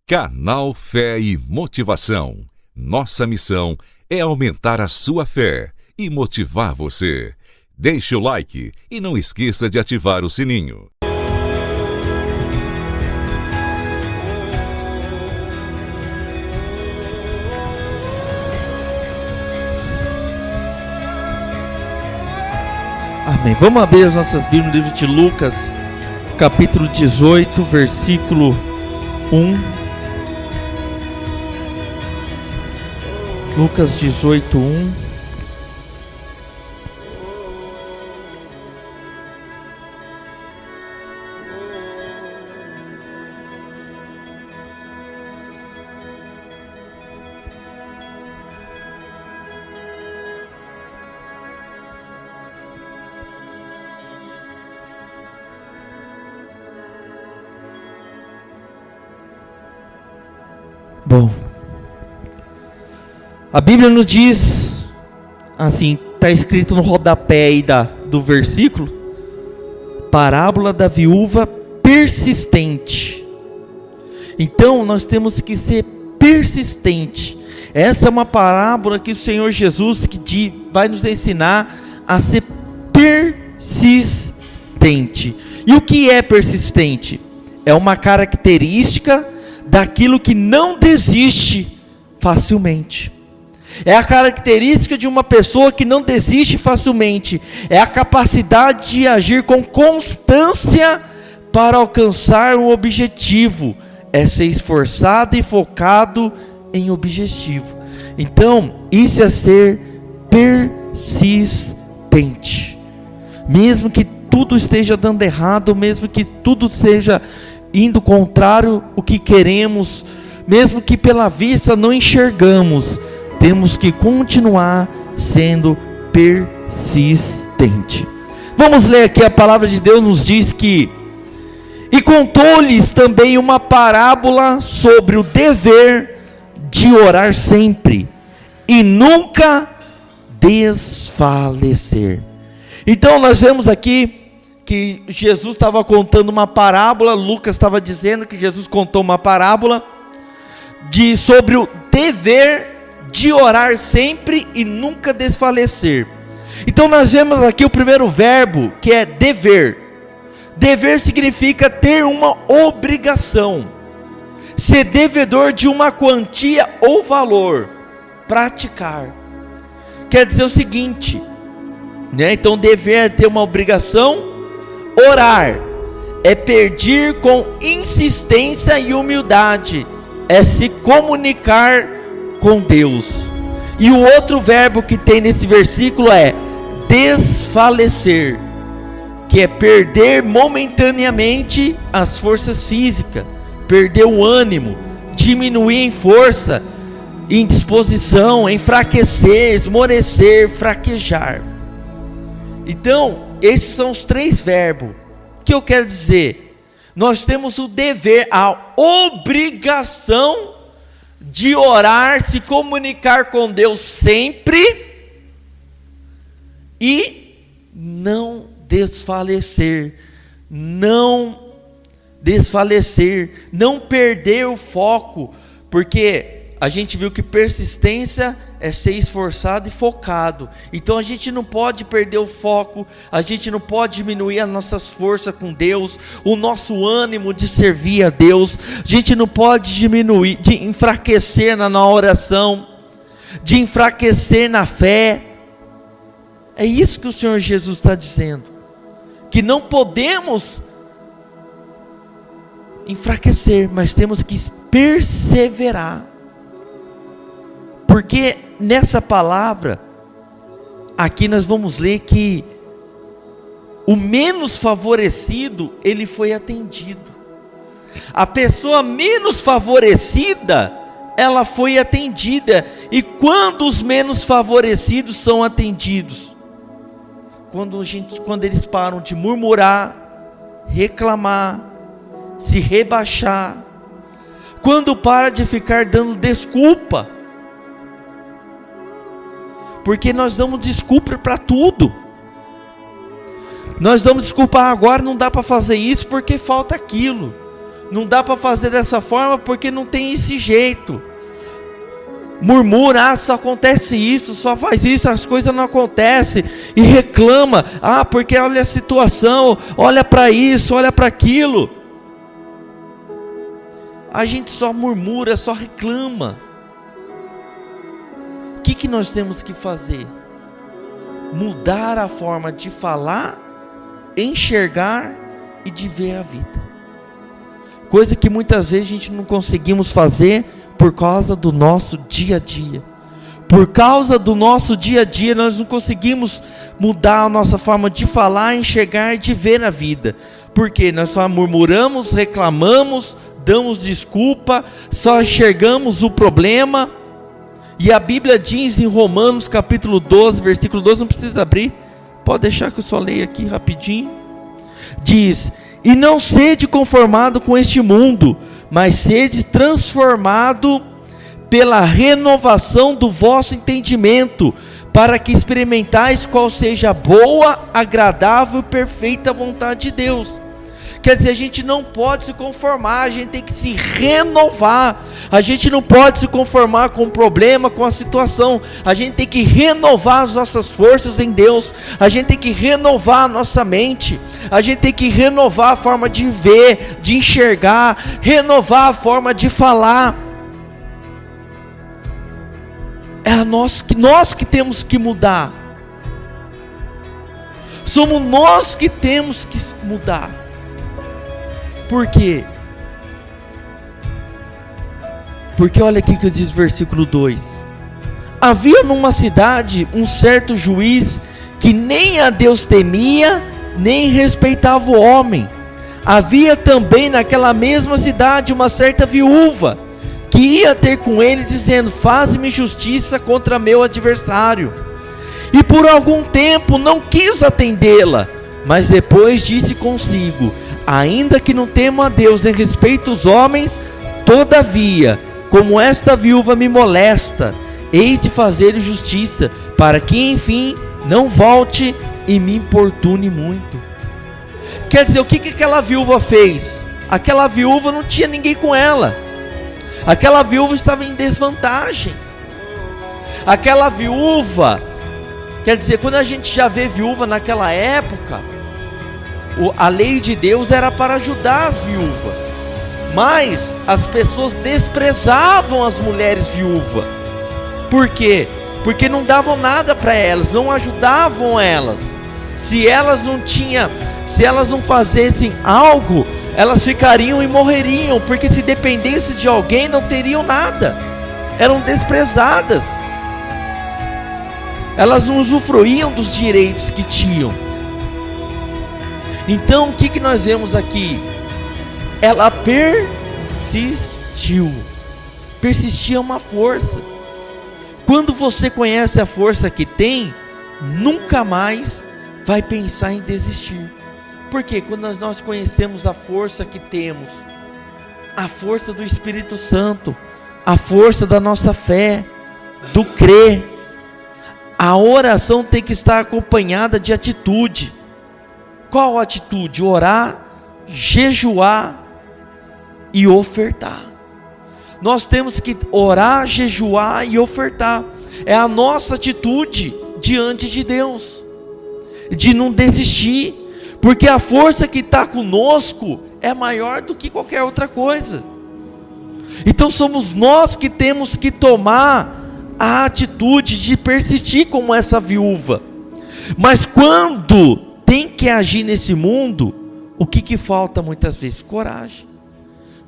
Canal Fé e Motivação. Nossa missão é aumentar a sua fé e motivar você. Deixe o like e não esqueça de ativar o sininho. Amém. Vamos abrir as nossas Bíblias no livro de Lucas, capítulo 18, versículo 1. Lucas 18, 1. Bom, a Bíblia nos diz, assim, está escrito no rodapé aí do versículo, parábola da viúva persistente. Então nós temos que ser persistente. Essa é uma parábola que o Senhor Jesus vai nos ensinar a ser persistente. E o que é persistente? É uma característica daquilo que não desiste facilmente. É a característica de uma pessoa que não desiste facilmente. É a capacidade de agir com constância para alcançar um objetivo. É ser esforçado e focado em objetivo. Então, isso é ser persistente. Mesmo que tudo esteja dando errado, mesmo que tudo seja indo contrário o que queremos, mesmo que pela vista não enxergamos, temos que continuar sendo persistente. Vamos ler aqui, a palavra de Deus nos diz que: e contou-lhes também uma parábola sobre o dever de orar sempre e nunca desfalecer. Então nós vemos aqui que Jesus estava contando uma parábola. Lucas estava dizendo que Jesus contou uma parábola sobre o dever de orar sempre e nunca desfalecer. Então nós vemos aqui o primeiro verbo, que é dever. Dever significa ter uma obrigação, ser devedor de uma quantia ou valor, praticar. Quer dizer o seguinte, né? Então dever é ter uma obrigação. Orar é pedir com insistência e humildade, é se comunicar com Deus. E o outro verbo que tem nesse versículo é desfalecer, que é perder momentaneamente as forças físicas, perder o ânimo, diminuir em força, em disposição, enfraquecer, esmorecer, fraquejar. Então, esses são os três verbos. O que eu quero dizer? Nós temos o dever, a obrigação de orar, se comunicar com Deus sempre e não desfalecer, não perder o foco, porque a gente viu que persistência é ser esforçado e focado. Então a gente não pode perder o foco, a gente não pode diminuir as nossas forças com Deus, o nosso ânimo de servir a Deus. A gente não pode diminuir, de enfraquecer na oração, de enfraquecer na fé. É isso que o Senhor Jesus está dizendo, que não podemos enfraquecer, mas temos que perseverar. Porque nessa palavra, aqui nós vamos ler que o menos favorecido, ele foi atendido. A pessoa menos favorecida, ela foi atendida. E quando os menos favorecidos são atendidos? Quando eles param de murmurar, reclamar, se rebaixar. Quando para de ficar dando desculpa. Porque nós damos desculpa para tudo. Nós damos desculpa, agora não dá para fazer isso porque falta aquilo. Não dá para fazer dessa forma porque não tem esse jeito. Murmura, só acontece isso, só faz isso, as coisas não acontecem. E reclama, porque olha a situação, olha para isso, olha para aquilo. A gente só murmura, só reclama. O que nós temos que fazer? Mudar a forma de falar, enxergar e de ver a vida. Coisa que muitas vezes a gente não conseguimos fazer por causa do nosso dia a dia. Por causa do nosso dia a dia, nós não conseguimos mudar a nossa forma de falar, enxergar e de ver a vida. Porque nós só murmuramos, reclamamos, damos desculpa, só enxergamos o problema. E a Bíblia diz em Romanos capítulo 12, versículo 12, não precisa abrir, pode deixar que eu só leio aqui rapidinho. Diz: e não sede conformado com este mundo, mas sede transformado pela renovação do vosso entendimento, para que experimentais qual seja a boa, agradável e perfeita vontade de Deus. Quer dizer, a gente não pode se conformar, a gente tem que se renovar. A gente não pode se conformar com o problema, com a situação. A gente tem que renovar as nossas forças em Deus. A gente tem que renovar a nossa mente. A gente tem que renovar a forma de ver, de enxergar, renovar a forma de falar. É nós que temos que mudar. Somos nós que temos que mudar. Por quê? Porque olha aqui que diz o versículo 2: havia numa cidade um certo juiz que nem a Deus temia, nem respeitava o homem. Havia também naquela mesma cidade uma certa viúva, que ia ter com ele dizendo: faze-me justiça contra meu adversário. E por algum tempo não quis atendê-la, mas depois disse consigo: ainda que não temo a Deus nem respeito os homens, todavia, como esta viúva me molesta, hei de fazer justiça, para que enfim não volte e me importune muito. Quer dizer, o que aquela viúva fez? Aquela viúva não tinha ninguém com ela. Aquela viúva estava em desvantagem. Aquela viúva, quer dizer, quando a gente já vê viúva naquela época, a lei de Deus era para ajudar as viúvas, mas as pessoas desprezavam as mulheres viúvas. Por quê? Porque não davam nada para elas, não ajudavam elas. Se elas não fazessem algo, elas ficariam e morreriam, porque se dependesse de alguém não teriam nada, eram desprezadas. Elas não usufruíam dos direitos que tinham. Então o que nós vemos aqui? Ela persistiu. Persistir é uma força. Quando você conhece a força que tem, nunca mais vai pensar em desistir. Porque quando nós conhecemos a força que temos, a força do Espírito Santo, a força da nossa fé, do crer, a oração tem que estar acompanhada de atitude. Qual atitude? Orar, jejuar e ofertar. Nós temos que orar, jejuar e ofertar. É a nossa atitude diante de Deus, de não desistir, porque a força que está conosco é maior do que qualquer outra coisa. Então somos nós que temos que tomar a atitude de persistir como essa viúva. Mas quando tem que agir nesse mundo, o que falta muitas vezes? Coragem.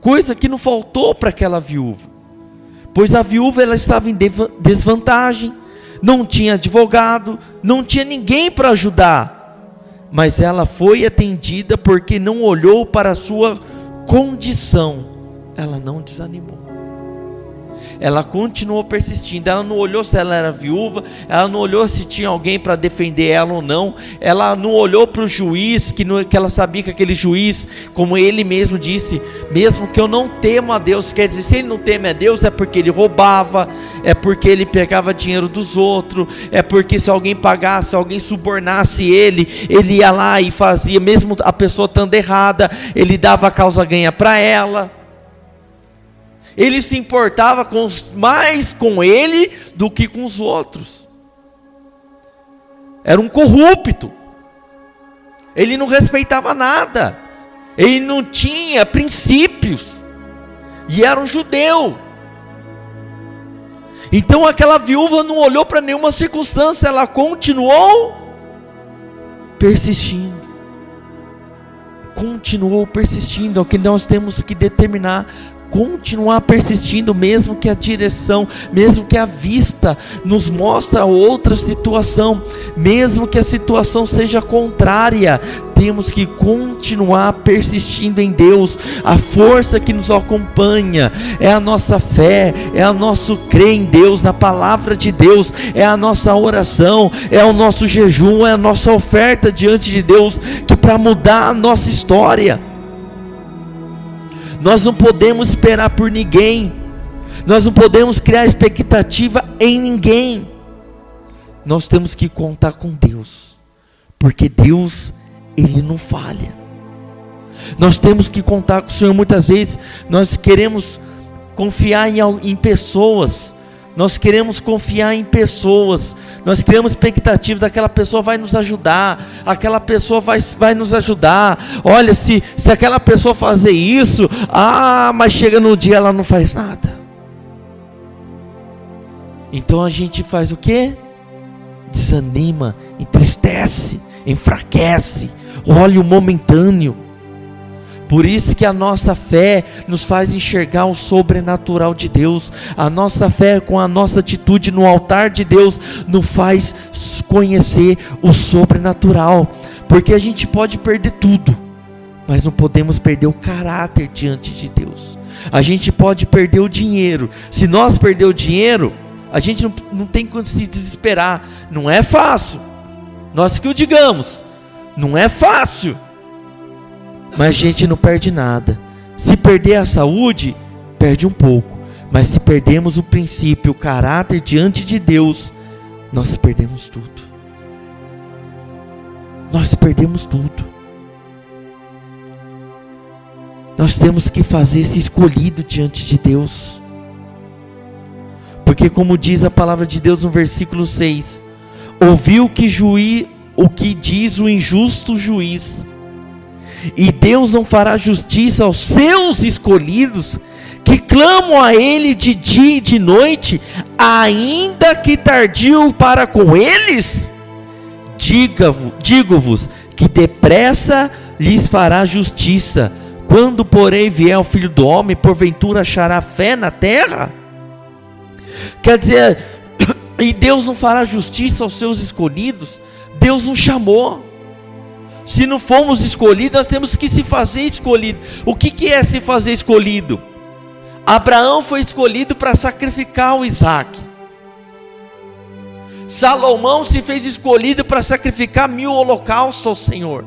Coisa que não faltou para aquela viúva, pois a viúva ela estava em desvantagem, não tinha advogado, não tinha ninguém para ajudar, mas ela foi atendida porque não olhou para a sua condição, ela não desanimou. Ela continuou persistindo. Ela não olhou se ela era viúva, ela não olhou se tinha alguém para defender ela ou não. Ela não olhou para o juiz, que ela sabia que aquele juiz, como ele mesmo disse, mesmo que eu não temo a Deus, quer dizer, se ele não teme a Deus é porque ele roubava, é porque ele pegava dinheiro dos outros, é porque se alguém pagasse, se alguém subornasse ele ia lá e fazia, mesmo a pessoa estando errada, ele dava a causa ganha para ela. Ele se importava mais com ele do que com os outros. Era um corrupto. Ele não respeitava nada. Ele não tinha princípios. E era um judeu. Então aquela viúva não olhou para nenhuma circunstância. Ela continuou persistindo. Continuou persistindo. É o que nós temos que determinar. Continuar persistindo, mesmo que a direção, mesmo que a vista nos mostre outra situação, mesmo que a situação seja contrária, temos que continuar persistindo em Deus. A força que nos acompanha é a nossa fé, é o nosso crer em Deus, na palavra de Deus, é a nossa oração, é o nosso jejum, é a nossa oferta diante de Deus, que para mudar a nossa história. Nós não podemos esperar por ninguém. Nós não podemos criar expectativa em ninguém. Nós temos que contar com Deus, porque Deus, Ele não falha. Nós temos que contar com o Senhor. Muitas vezes nós queremos confiar em pessoas. Nós queremos confiar em pessoas. Nós criamos expectativas daquela pessoa vai nos ajudar. Aquela pessoa vai nos ajudar. Olha, se aquela pessoa fazer isso, mas chega no dia ela não faz nada. Então a gente faz o quê? Desanima, entristece, enfraquece, olha o momentâneo. Por isso que a nossa fé nos faz enxergar o sobrenatural de Deus. A nossa fé, com a nossa atitude no altar de Deus, nos faz conhecer o sobrenatural. Porque a gente pode perder tudo, mas não podemos perder o caráter diante de Deus. A gente pode perder o dinheiro. Se nós perder o dinheiro, a gente não tem como se desesperar. Não é fácil. Nós que o digamos, não é fácil. Mas a gente não perde nada. Se perder a saúde, perde um pouco. Mas se perdemos o princípio, o caráter diante de Deus, nós perdemos tudo. Nós perdemos tudo. Nós temos que fazer esse escolhido diante de Deus. Porque como diz a palavra de Deus no versículo 6, ouviu o que diz o injusto juiz, e Deus não fará justiça aos seus escolhidos, que clamam a Ele de dia e de noite, ainda que tardio para com eles? Digo-vos que depressa lhes fará justiça. Quando porém vier o Filho do Homem, porventura achará fé na terra? Quer dizer, e Deus não fará justiça aos seus escolhidos? Deus nos chamou. Se não fomos escolhidos, nós temos que se fazer escolhido. O que é se fazer escolhido? Abraão foi escolhido para sacrificar o Isaac. Salomão se fez escolhido para sacrificar 1000 holocaustos ao Senhor.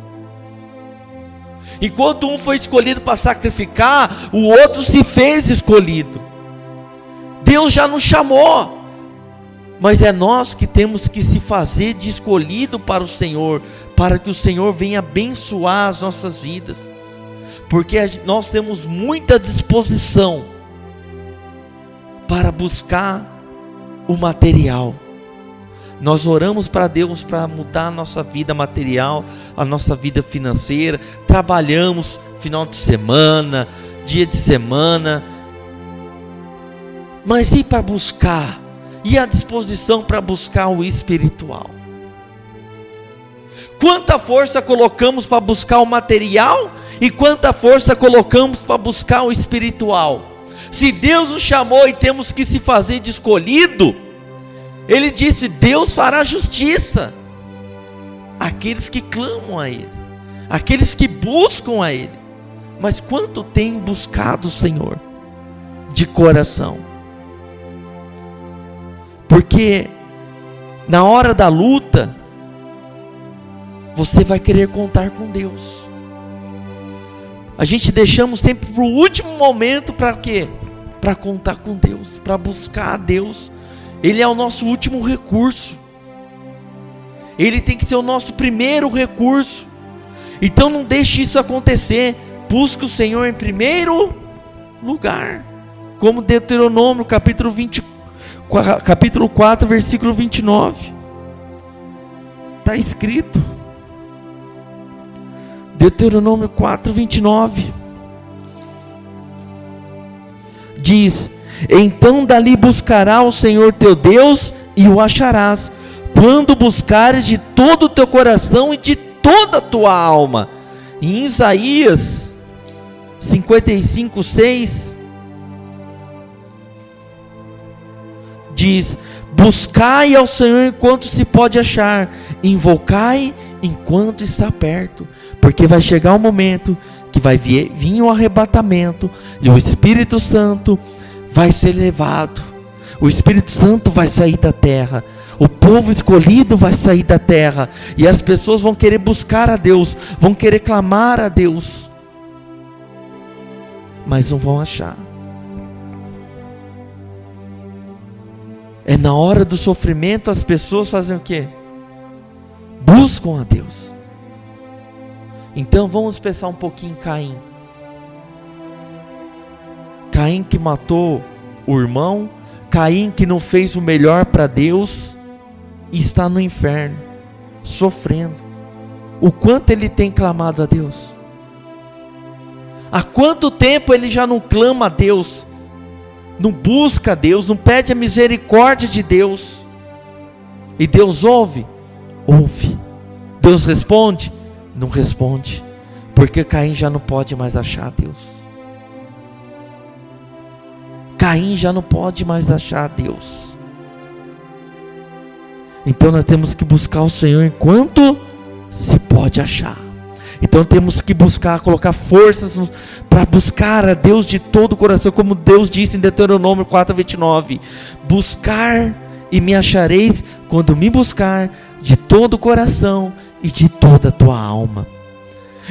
Enquanto um foi escolhido para sacrificar, o outro se fez escolhido. Deus já nos chamou, mas é nós que temos que se fazer de escolhido para o Senhor, para que o Senhor venha abençoar as nossas vidas, porque nós temos muita disposição para buscar o material. Nós oramos para Deus para mudar a nossa vida material, a nossa vida financeira, trabalhamos final de semana, dia de semana, mas e para buscar? E a disposição para buscar o espiritual? Quanta força colocamos para buscar o material e quanta força colocamos para buscar o espiritual? Se Deus nos chamou e temos que se fazer de escolhido, Ele disse: Deus fará justiça àqueles que clamam a Ele, aqueles que buscam a Ele. Mas quanto tem buscado o Senhor de coração? Porque na hora da luta, você vai querer contar com Deus. A gente deixamos sempre para o último momento para quê? Para contar com Deus, para buscar a Deus. Ele é o nosso último recurso. Ele tem que ser o nosso primeiro recurso. Então não deixe isso acontecer. Busque o Senhor em primeiro lugar. Como Deuteronômio capítulo 4, versículo 29. Está escrito. Deuteronômio 4, 29. Diz: então dali buscará o Senhor teu Deus e o acharás, quando buscares de todo o teu coração e de toda a tua alma. Em Isaías 55, 6 diz: buscai ao Senhor enquanto se pode achar, invocai enquanto está perto, porque vai chegar o momento que vai vir o arrebatamento, e o Espírito Santo vai ser levado, o Espírito Santo vai sair da terra, o povo escolhido vai sair da terra, e as pessoas vão querer buscar a Deus, vão querer clamar a Deus, mas não vão achar. É na hora do sofrimento as pessoas fazem o quê? Buscam a Deus. Então vamos pensar um pouquinho em Caim. Caim que matou o irmão, Caim que não fez o melhor para Deus e está no inferno, sofrendo. O quanto ele tem clamado a Deus? Há quanto tempo ele já não clama a Deus? Não busca a Deus, não pede a misericórdia de Deus? E Deus ouve? Ouve. Deus responde? Não responde, porque Caim já não pode mais achar Deus. Caim já não pode mais achar Deus. Então nós temos que buscar o Senhor enquanto se pode achar. Então temos que buscar, colocar forças para buscar a Deus de todo o coração, como Deus disse em Deuteronômio 4, 29. Buscar e me achareis quando me buscar de todo o coração e de toda a tua alma.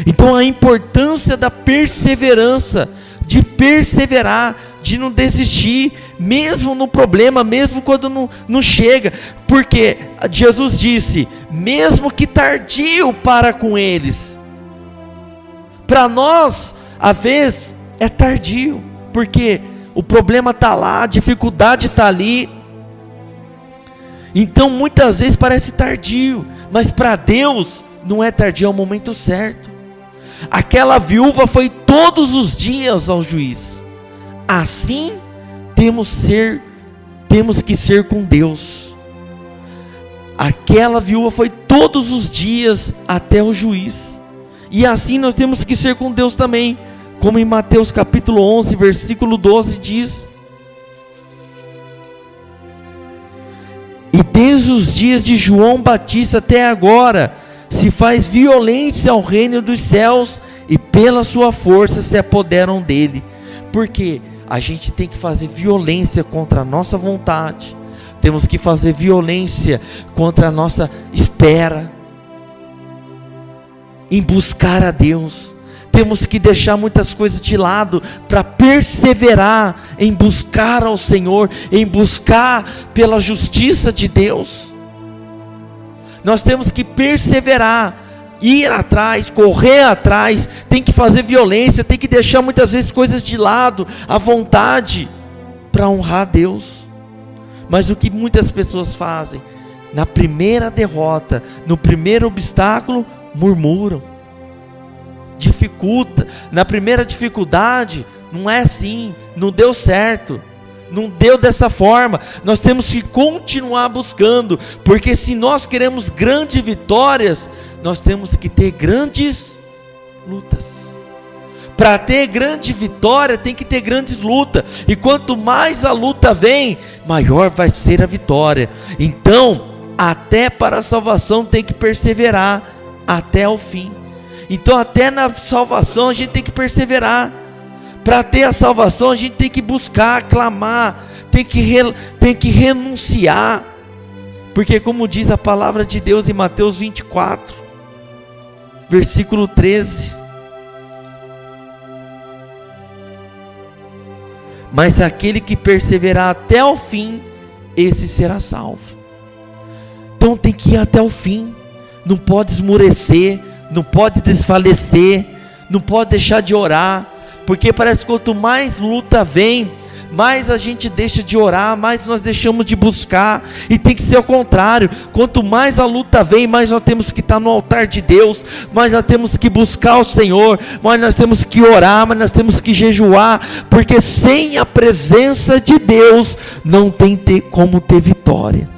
Então a importância da perseverança, de perseverar, de não desistir, mesmo no problema, mesmo quando não chega, porque Jesus disse, mesmo que tardio para com eles. Para nós, às vezes, é tardio, porque o problema está lá, a dificuldade está ali, então muitas vezes parece tardio, mas para Deus não é tardio, é o momento certo. Aquela viúva foi todos os dias ao juiz. Assim temos que ser com Deus. Aquela viúva foi todos os dias até o juiz. E assim nós temos que ser com Deus também, como em Mateus capítulo 11, versículo 12 diz: e desde os dias de João Batista até agora, se faz violência ao reino dos céus, e pela sua força se apoderam dele. Porque a gente tem que fazer violência contra a nossa vontade, temos que fazer violência contra a nossa espera, em buscar a Deus. Temos que deixar muitas coisas de lado para perseverar em buscar ao Senhor, em buscar pela justiça de Deus. Nós temos que perseverar, ir atrás, correr atrás, tem que fazer violência, tem que deixar muitas vezes coisas de lado, à vontade, para honrar a Deus. Mas o que muitas pessoas fazem? Na primeira derrota, no primeiro obstáculo, murmuram, dificulta. Na primeira dificuldade, não é assim, não deu certo, não deu dessa forma. Nós temos que continuar buscando, porque se nós queremos grandes vitórias, nós temos que ter grandes lutas. Para ter grande vitória, tem que ter grandes lutas, e quanto mais a luta vem, maior vai ser a vitória. Então, até para a salvação tem que perseverar até o fim. Então até na salvação a gente tem que perseverar. Para ter a salvação a gente tem que buscar, clamar, tem que renunciar, porque como diz a palavra de Deus em Mateus 24, versículo 13, mas aquele que perseverar até o fim, esse será salvo. Então tem que ir até o fim, não pode esmurecer, não pode desfalecer, não pode deixar de orar, porque parece que quanto mais luta vem, mais a gente deixa de orar, mais nós deixamos de buscar, e tem que ser o contrário. Quanto mais a luta vem, mais nós temos que estar no altar de Deus, mais nós temos que buscar o Senhor, mais nós temos que orar, mais nós temos que jejuar, porque sem a presença de Deus, não tem como ter vitória.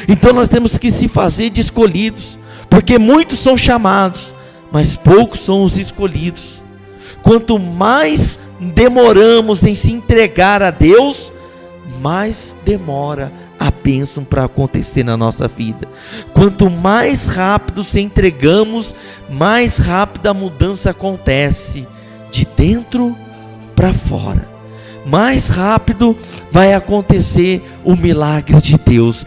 Então nós temos que se fazer de escolhidos, porque muitos são chamados, mas poucos são os escolhidos. Quanto mais demoramos em se entregar a Deus, mais demora a bênção para acontecer na nossa vida. Quanto mais rápido se entregamos, mais rápido a mudança acontece, de dentro para fora. Mais rápido vai acontecer o milagre de Deus.